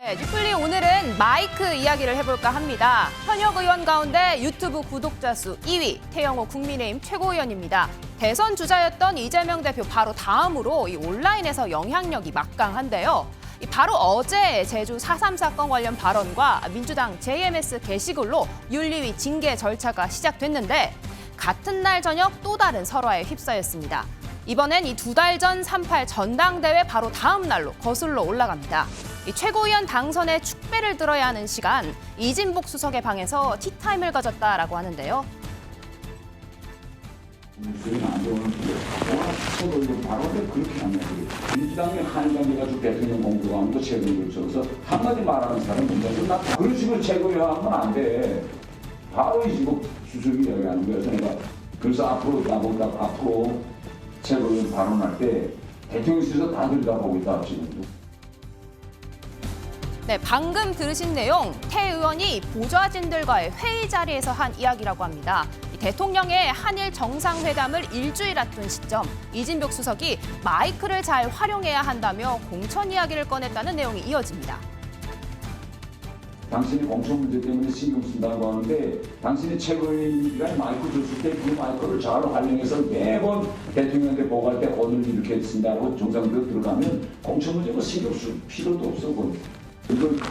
네, 뉴플리 오늘은 마이크 이야기를 해볼까 합니다. 현역 의원 가운데 유튜브 구독자 수 2위, 태영호 국민의힘 최고위원입니다. 대선 주자였던 이재명 대표 바로 다음으로 이 온라인에서 영향력이 막강한데요. 바로 어제 제주 4.3 사건 관련 발언과 민주당 JMS 게시글로 윤리위 징계 절차가 시작됐는데 같은 날 저녁 또 다른 설화에 휩싸였습니다. 이번엔 이 2달 전 3.8 전당대회 바로 다음 날로 거슬러 올라갑니다. 이 최고위원 당선에 축배를 들어야 하는 시간, 이진복 수석의 방에서 티타임을 가졌다라고 하는데요. 그렇게 하면 민주당의 한강에 가지고 대통령 공부하는 거 최고위원 적어서 한마디 말하는 사람 문제는 나 그런 식으로 최고위원 하면 안 돼. 바로 이진복 수석이 얘기하는 거예요. 그래서 앞으로 최고위원 발언할 때 대통령실에서 다 들여다보고 있다 지금도. 네, 방금 들으신 내용 태 의원이 보좌진들과의 회의 자리에서 한 이야기라고 합니다. 대통령의 한일 정상회담을 일주일 앞둔 시점, 이진복 수석이 마이크를 잘 활용해야 한다며 공천 이야기를 꺼냈다는 내용이 이어집니다. 당신이 공천 문제 때문에 신경 쓴다고 하는데 당신이 최고위원이 마이크 줬을 때 그 마이크를 잘 활용해서 매번 대통령한테 보고할 때 오늘 이렇게 쓴다고 정상적으로 들어가면 공천 문제 뭐 신경 쓸 필요도 없어.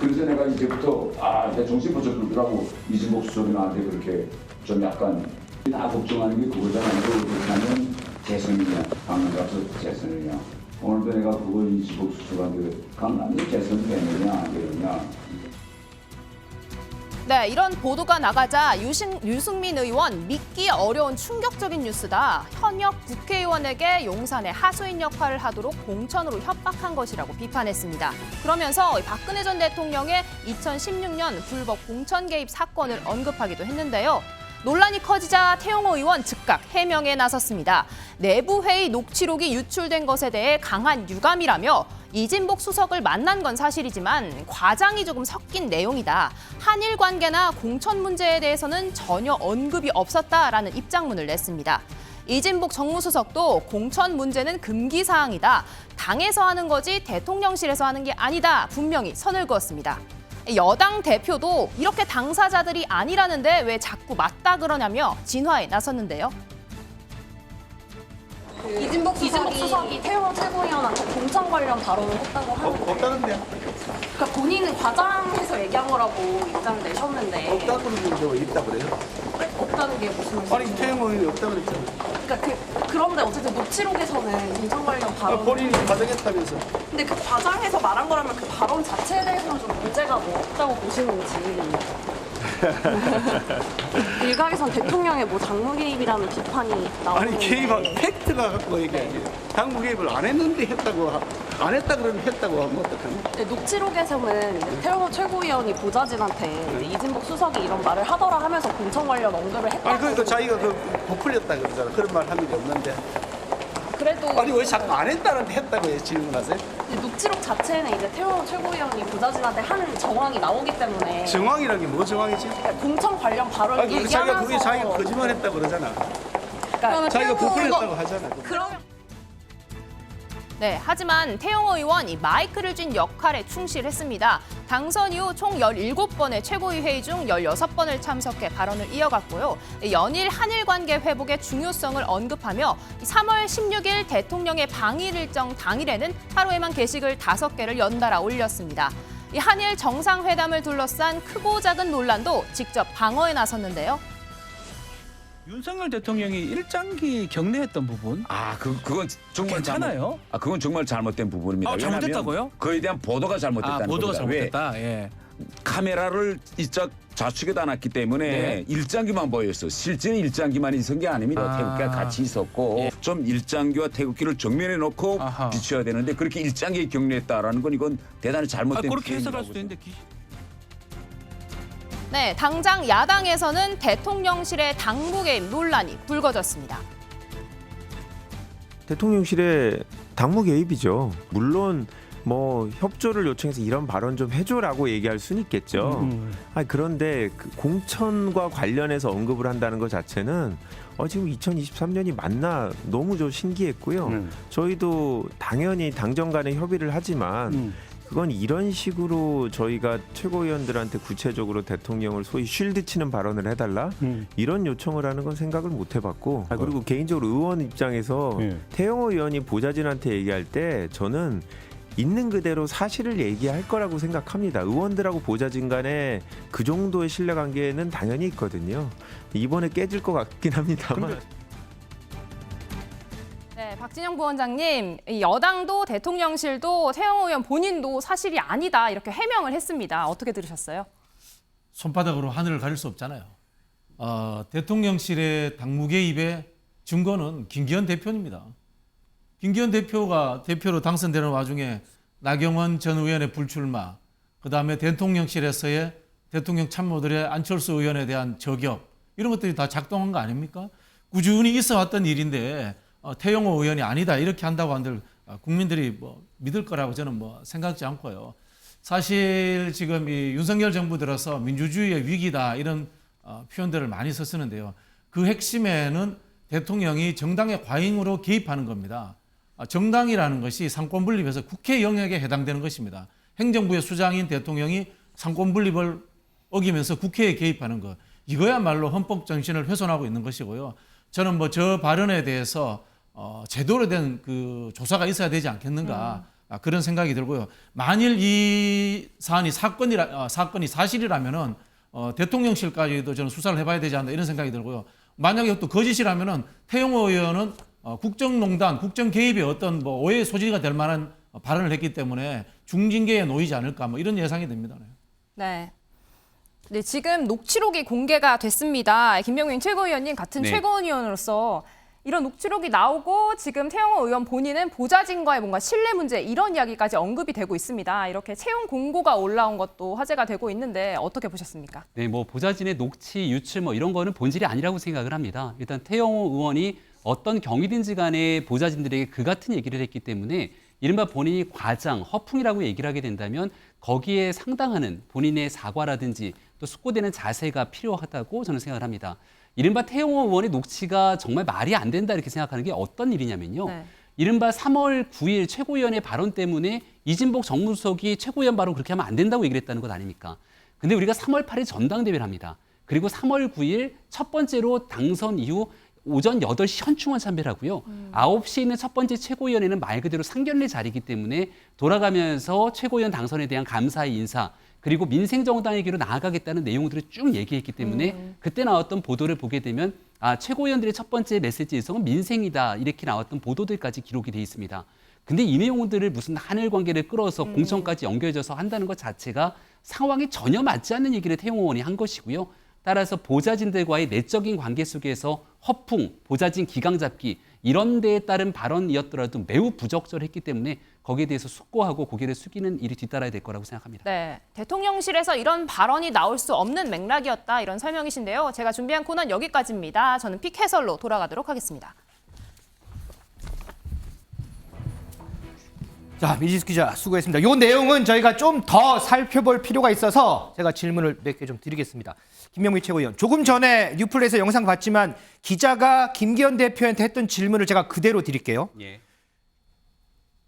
그래서 내가 이제부터 내 정신 벌써 들더라고. 이진복 수석이 나한테 그렇게 좀 약간 나 걱정하는 게 그거잖아. 그렇게 하면 재선이냐, 강남 가서 재선이냐. 오늘도 내가 그거 이진복 수석한테 강남에 재선이 되느냐 안 되느냐. 네, 이런 보도가 나가자 유승민 의원 믿기 어려운 충격적인 뉴스다. 현역 국회의원에게 용산의 하수인 역할을 하도록 공천으로 협박한 것이라고 비판했습니다. 그러면서 박근혜 전 대통령의 2016년 불법 공천 개입 사건을 언급하기도 했는데요. 논란이 커지자 태영호 의원 즉각 해명에 나섰습니다. 내부 회의 녹취록이 유출된 것에 대해 강한 유감이라며 이진복 수석을 만난 건 사실이지만 과장이 조금 섞인 내용이다. 한일 관계나 공천 문제에 대해서는 전혀 언급이 없었다라는 입장문을 냈습니다. 이진복 정무수석도 공천 문제는 금기 사항이다. 당에서 하는 거지 대통령실에서 하는 게 아니다. 분명히 선을 그었습니다. 여당 대표도 이렇게 당사자들이 아니라는데 왜 자꾸 맞다 그러냐며 진화에 나섰는데요. 이진복 수석이 태영호 최고위원한테 공천 관련 발언을 했다고 하는데 없다는데요? 그러니까 본인은 과장해서 얘기한 거라고 입장을 내셨는데 없다는 게 있다 그래요? 없다는 게 무슨 말씀이세요? 아니 태영호는 없다 그랬잖아요. 그러니까 그런데 어쨌든 녹취록에서는 공천 관련 발언 본인이 과장했다면서. 근데 그 과장해서 말한 거라면 그 발언 자체에 대해서는 좀 문제가 뭐 없다고 보시는지 일각에선 대통령의 뭐 당무 개입이라는 비판이 나오는데 아니 개입한 팩트가 갖고 얘기하지. 당국 개입을 안 했는데 안 했다 그러면 했다고 하면 어떡하나? 네, 녹취록에서는 태영호 최고위원이 보좌진한테 이진복 수석이 이런 말을 하더라 하면서 공천 관련 언급을 했다고. 아니 그러니까 자기가 부풀렸다 그러잖아. 그런 말 한 일이 없는데. 그래도 아니 왜 자꾸 안 했다는데 했다고 질문하세요? 녹취록 자체는 이제 태영호 최고위원이 보좌진한테 하는 정황이 나오기 때문에 정황이란 게 뭐 정황이지? 공천 관련 발언을 아니 그러니까 얘기하면서 자기가 자기가 거짓말했다 그러잖아. 그러니까 자기가 부풀렸다고 하잖아. 그러면 네, 하지만 태영호 의원이 마이크를 쥔 역할에 충실했습니다. 당선 이후 총 17번의 최고위 회의 중 16번을 참석해 발언을 이어갔고요. 연일 한일 관계 회복의 중요성을 언급하며 3월 16일 대통령의 방일 일정 당일에는 하루에만 게시글 5개를 연달아 올렸습니다. 이 한일 정상회담을 둘러싼 크고 작은 논란도 직접 방어에 나섰는데요. 윤석열 대통령이 일장기 경례했던 부분 그건 정말 괜찮아요? 그건 정말 잘못된 부분입니다. 잘못됐다고요? 왜냐하면 그에 대한 보도가 잘못됐다는 보도가 겁니다. 왜? 잘못됐다. 예. 카메라를 이쪽 좌측에다 놨기 때문에 네. 일장기만 보였어. 실제는 일장기만 있은 게 아닙니다. 태극기가 같이 있었고 예. 좀 일장기와 태극기를 정면에 놓고 아하. 비춰야 되는데 그렇게 일장기에 경례했다라는 건 이건 대단히 잘못된 그렇게 해석할 표현이라고 수도 있는데 네, 당장 야당에서는 대통령실의 당무 개입 논란이 불거졌습니다. 대통령실의 당무 개입이죠. 물론 뭐 협조를 요청해서 이런 발언 좀 해줘라고 얘기할 수는 있겠죠. 그런데 그 공천과 관련해서 언급을 한다는 것 자체는 지금 2023년이 맞나 너무 좀 신기했고요. 저희도 당연히 당정 간에 협의를 하지만 그건 이런 식으로 저희가 최고위원들한테 구체적으로 대통령을 소위 쉴드 치는 발언을 해달라 이런 요청을 하는 건 생각을 못 해봤고 그리고 개인적으로 의원 입장에서 태영호 의원이 보좌진한테 얘기할 때 저는 있는 그대로 사실을 얘기할 거라고 생각합니다. 의원들하고 보좌진 간에 그 정도의 신뢰관계는 당연히 있거든요. 이번에 깨질 것 같긴 합니다만. 네, 박진영 부원장님, 이 여당도 대통령실도 태영호 의원 본인도 사실이 아니다 이렇게 해명을 했습니다. 어떻게 들으셨어요? 손바닥으로 하늘을 가릴 수 없잖아요. 대통령실의 당무 개입의 증거는 김기현 대표입니다. 김기현 대표가 대표로 당선되는 와중에 나경원 전 의원의 불출마, 그다음에 대통령실에서의 대통령 참모들의 안철수 의원에 대한 저격 이런 것들이 다 작동한 거 아닙니까? 꾸준히 있어 왔던 일인데 태영호 의원이 아니다 이렇게 한다고 한들 국민들이 뭐 믿을 거라고 저는 뭐 생각지 않고요. 사실 지금 이 윤석열 정부 들어서 민주주의의 위기다 이런 표현들을 많이 쓰는데요. 그 핵심에는 대통령이 정당의 과잉으로 개입하는 겁니다. 정당이라는 것이 상권 분립에서 국회 영역에 해당되는 것입니다. 행정부의 수장인 대통령이 상권 분립을 어기면서 국회에 개입하는 것. 이거야말로 헌법 정신을 훼손하고 있는 것이고요. 저는 뭐 저 발언에 대해서 제대로 된 그 조사가 있어야 되지 않겠는가 그런 생각이 들고요. 만일 이 사안이 사건이 사실이라면은 대통령실까지도 저는 수사를 해봐야 되지 않나 이런 생각이 들고요. 만약에 또 거짓이라면은 태영호 의원은 국정농단, 국정 개입에 어떤 뭐 오해의 소지가 될 만한 발언을 했기 때문에 중징계에 놓이지 않을까 뭐 이런 예상이 듭니다. 네. 네, 지금 녹취록이 공개가 됐습니다. 김병민 최고위원님 같은 최고위원으로서 이런 녹취록이 나오고 지금 태영호 의원 본인은 보좌진과의 뭔가 신뢰 문제 이런 이야기까지 언급이 되고 있습니다. 이렇게 채용 공고가 올라온 것도 화제가 되고 있는데 어떻게 보셨습니까? 네, 뭐 보좌진의 녹취, 유출 뭐 이런 거는 본질이 아니라고 생각을 합니다. 일단 태영호 의원이 어떤 경위든지 간에 보좌진들에게 그 같은 얘기를 했기 때문에 이른바 본인이 과장, 허풍이라고 얘기를 하게 된다면 거기에 상당하는 본인의 사과라든지 또 숙고되는 자세가 필요하다고 저는 생각을 합니다. 이른바 태영호 의원의 녹취가 정말 말이 안 된다 이렇게 생각하는 게 어떤 일이냐면요. 이른바 3월 9일 최고위원의 발언 때문에 이진복 정무수석이 최고위원 발언 그렇게 하면 안 된다고 얘기를 했다는 것 아닙니까? 근데 우리가 3월 8일 전당대회를 합니다. 그리고 3월 9일 첫 번째로 당선 이후 오전 8시 현충원 참배를 하고요. 9시에 있는 첫 번째 최고위원회는 말 그대로 상견례 자리이기 때문에 돌아가면서 최고위원 당선에 대한 감사의 인사 그리고 민생정당의 길로 나아가겠다는 내용들을 쭉 얘기했기 때문에 그때 나왔던 보도를 보게 되면 최고위원들의 첫 번째 메시지 일성은 민생이다 이렇게 나왔던 보도들까지 기록이 돼 있습니다. 근데 이 내용들을 무슨 한일 관계를 끌어서 공천까지 연결져서 한다는 것 자체가 상황이 전혀 맞지 않는 얘기를 태영호 의원이 한 것이고요. 따라서 보좌진들과의 내적인 관계 속에서 허풍, 보좌진 기강 잡기 이런 데에 따른 발언이었더라도 매우 부적절했기 때문에 거기에 대해서 숙고하고 고개를 숙이는 일이 뒤따라야 될 거라고 생각합니다. 네, 대통령실에서 이런 발언이 나올 수 없는 맥락이었다 이런 설명이신데요. 제가 준비한 코너는 여기까지입니다. 저는 픽 해설로 돌아가도록 하겠습니다. 자, 미지수 기자 수고했습니다. 이 내용은 저희가 좀 더 살펴볼 필요가 있어서 제가 질문을 몇 개 좀 드리겠습니다. 김명미 최고위원, 조금 전에 뉴플레이에서 영상 봤지만 기자가 김기현 대표한테 했던 질문을 제가 그대로 드릴게요. 예.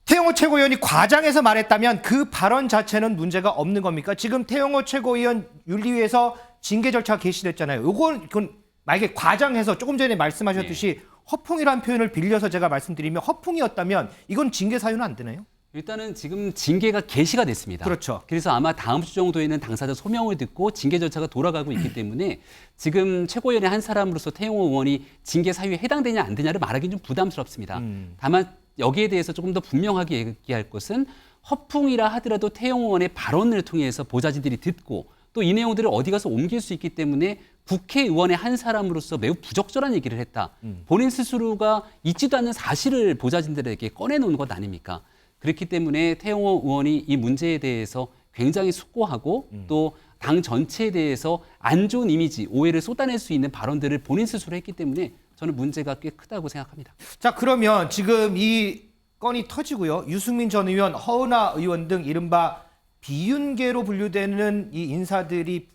태영호 최고위원이 과장해서 말했다면 그 발언 자체는 문제가 없는 겁니까? 지금 태영호 최고위원 윤리위에서 징계 절차가 개시됐잖아요. 이건 만약에 과장해서 조금 전에 말씀하셨듯이 허풍이라는 표현을 빌려서 제가 말씀드리면 허풍이었다면 이건 징계 사유는 안 되나요? 일단은 지금 징계가 개시가 됐습니다. 그렇죠. 그래서 아마 다음 주 정도에는 당사자 소명을 듣고 징계 절차가 돌아가고 있기 때문에 지금 최고위원의 한 사람으로서 태영호 의원이 징계 사유에 해당되냐 안 되냐를 말하기는 좀 부담스럽습니다. 다만 여기에 대해서 조금 더 분명하게 얘기할 것은 허풍이라 하더라도 태영호 의원의 발언을 통해서 보좌진들이 듣고 또 이 내용들을 어디 가서 옮길 수 있기 때문에 국회의원의 한 사람으로서 매우 부적절한 얘기를 했다. 본인 스스로가 있지도 않는 사실을 보좌진들에게 꺼내놓은 것 아닙니까? 그렇기 때문에 태영호 의원이 이 문제에 대해서 굉장히 숙고하고 또 당 전체에 대해서 안 좋은 이미지, 오해를 쏟아낼 수 있는 발언들을 본인 스스로 했기 때문에 저는 문제가 꽤 크다고 생각합니다. 자, 그러면 지금 이 건이 터지고요. 유승민 전 의원, 허은하 의원 등 이른바 비윤계로 분류되는 이 인사들이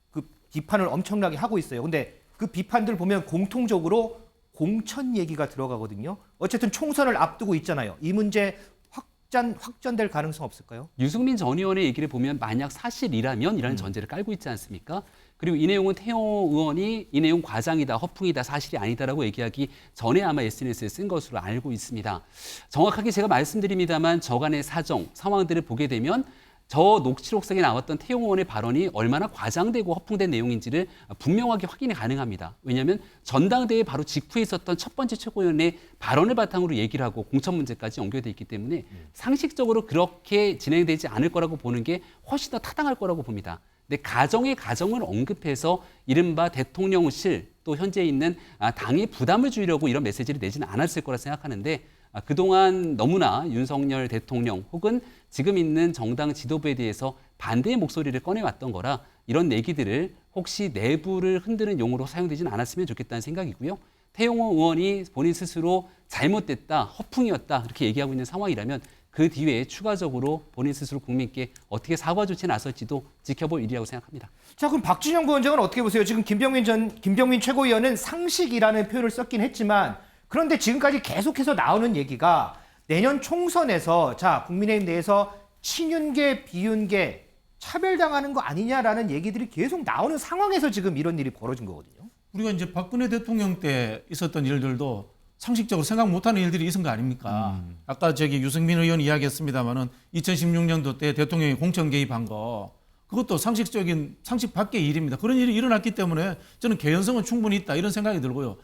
그 비판을 엄청나게 하고 있어요. 근데 그 비판들 보면 공통적으로 공천 얘기가 들어가거든요. 어쨌든 총선을 앞두고 있잖아요. 이 문제 확 확전될 가능성 없을까요? 유승민 전 의원의 얘기를 보면 만약 사실이라면이라는 전제를 깔고 있지 않습니까? 그리고 이 내용은 태영호 의원이 이 내용 과장이다, 허풍이다, 사실이 아니다라고 얘기하기 전에 아마 SNS에 쓴 것으로 알고 있습니다. 정확하게 제가 말씀드립니다만 저간의 사정, 상황들을 보게 되면 저 녹취록상에 나왔던 태영호 의원의 발언이 얼마나 과장되고 허풍된 내용인지를 분명하게 확인이 가능합니다. 왜냐하면 전당대회 바로 직후에 있었던 첫 번째 최고위원의 발언을 바탕으로 얘기를 하고 공천 문제까지 연결돼 있기 때문에 상식적으로 그렇게 진행되지 않을 거라고 보는 게 훨씬 더 타당할 거라고 봅니다. 근데 가정을 언급해서 이른바 대통령실 또 현재 있는 당의 부담을 줄이려고 이런 메시지를 내지는 않았을 거라 생각하는데 그동안 너무나 윤석열 대통령 혹은 지금 있는 정당 지도부에 대해서 반대의 목소리를 꺼내왔던 거라 이런 얘기들을 혹시 내부를 흔드는 용어로 사용되지는 않았으면 좋겠다는 생각이고요. 태영호 의원이 본인 스스로 잘못됐다, 허풍이었다 이렇게 얘기하고 있는 상황이라면 그 뒤에 추가적으로 본인 스스로 국민께 어떻게 사과 조치에 나설지도 지켜볼 일이라고 생각합니다. 자, 그럼 박진영 부원장은 어떻게 보세요? 지금 김병민 최고위원은 상식이라는 표현을 썼긴 했지만 그런데 지금까지 계속해서 나오는 얘기가 내년 총선에서 자, 국민의힘 내에서 친윤계, 비윤계 차별당하는 거 아니냐라는 얘기들이 계속 나오는 상황에서 지금 이런 일이 벌어진 거거든요. 우리가 이제 박근혜 대통령 때 있었던 일들도 상식적으로 생각 못하는 일들이 있은 거 아닙니까? 아까 유승민 의원 이야기했습니다마는 2016년도 때 대통령이 공천 개입한 거 그것도 상식 밖의 일입니다. 그런 일이 일어났기 때문에 저는 개연성은 충분히 있다 이런 생각이 들고요.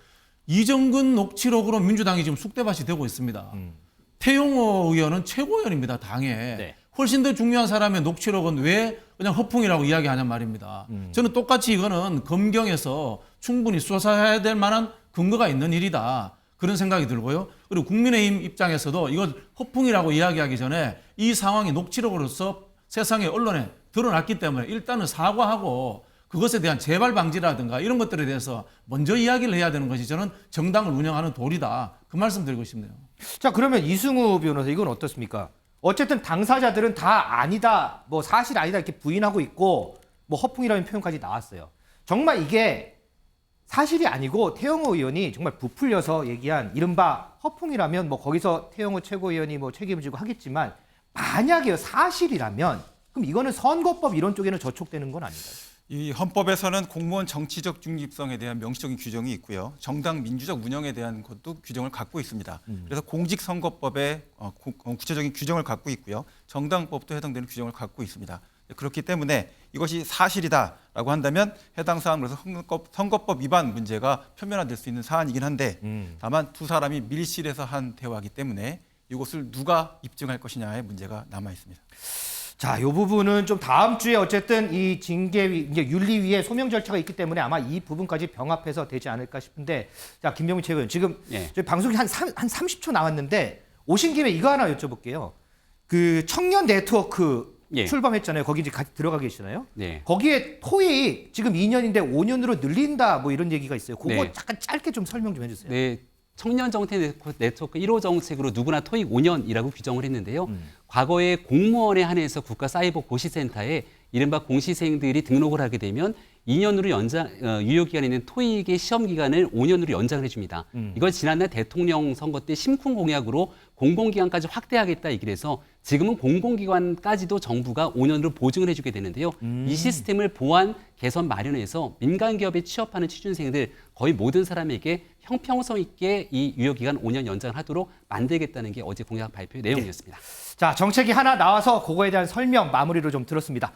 이정근 녹취록으로 민주당이 지금 쑥대밭이 되고 있습니다. 태영호 의원은 최고위원입니다. 당에. 네. 훨씬 더 중요한 사람의 녹취록은 왜 그냥 허풍이라고 이야기하냔 말입니다. 저는 똑같이 이거는 검경에서 충분히 수사해야 될 만한 근거가 있는 일이다. 그런 생각이 들고요. 그리고 국민의힘 입장에서도 이걸 허풍이라고 이야기하기 전에 이 상황이 녹취록으로서 세상의 언론에 드러났기 때문에 일단은 사과하고 그것에 대한 재발 방지라든가 이런 것들에 대해서 먼저 이야기를 해야 되는 것이 저는 정당을 운영하는 도리다. 그 말씀 드리고 싶네요. 자, 그러면 이승우 변호사 이건 어떻습니까? 어쨌든 당사자들은 다 아니다, 뭐 사실 아니다 이렇게 부인하고 있고 뭐 허풍이라는 표현까지 나왔어요. 정말 이게 사실이 아니고 태영호 의원이 정말 부풀려서 얘기한 이른바 허풍이라면 뭐 거기서 태영호 최고위원이 뭐 책임을 지고 하겠지만 만약에 사실이라면 그럼 이거는 선거법 이런 쪽에는 저촉되는 건 아닌가요? 이 헌법에서는 공무원 정치적 중립성에 대한 명시적인 규정이 있고요. 정당 민주적 운영에 대한 것도 규정을 갖고 있습니다. 그래서 공직선거법에 구체적인 규정을 갖고 있고요. 정당법도 해당되는 규정을 갖고 있습니다. 그렇기 때문에 이것이 사실이다라고 한다면 해당 사항으로서 선거법 위반 문제가 표면화될 수 있는 사안이긴 한데 다만 두 사람이 밀실에서 한 대화이기 때문에 이것을 누가 입증할 것이냐의 문제가 남아 있습니다. 자, 이 부분은 좀 다음 주에 어쨌든 이 징계위, 이제 윤리위에 소명 절차가 있기 때문에 아마 이 부분까지 병합해서 되지 않을까 싶은데, 자, 김병민 최고위원 지금 저희 방송이 한 30초 나왔는데 오신 김에 이거 하나 여쭤볼게요. 그 청년 네트워크 출범했잖아요. 거기 이제 같이 들어가 계시나요? 네. 거기에 토익 지금 2년인데 5년으로 늘린다 뭐 이런 얘기가 있어요. 그거 네. 잠깐 짧게 좀 설명 좀 해주세요. 네. 청년 정책 네트워크 1호 정책으로 누구나 토익 5년이라고 규정을 했는데요. 과거에 공무원에 한해서 국가사이버고시센터에 이른바 공시생들이 등록을 하게 되면 2년으로 유효기간이 있는 토익의 시험기간을 5년으로 연장을 해줍니다. 이걸 지난날 대통령 선거 때 심쿵 공약으로 공공기관까지 확대하겠다 얘기를 해서 지금은 공공기관까지도 정부가 5년으로 보증을 해주게 되는데요. 이 시스템을 보완, 개선 마련해서 민간기업에 취업하는 취준생들 거의 모든 사람에게 형평성 있게 이 유효기간 5년 연장하도록 만들겠다는 게 어제 공약 발표의 내용이었습니다. 자, 정책이 하나 나와서 그거에 대한 설명 마무리로 좀 들었습니다.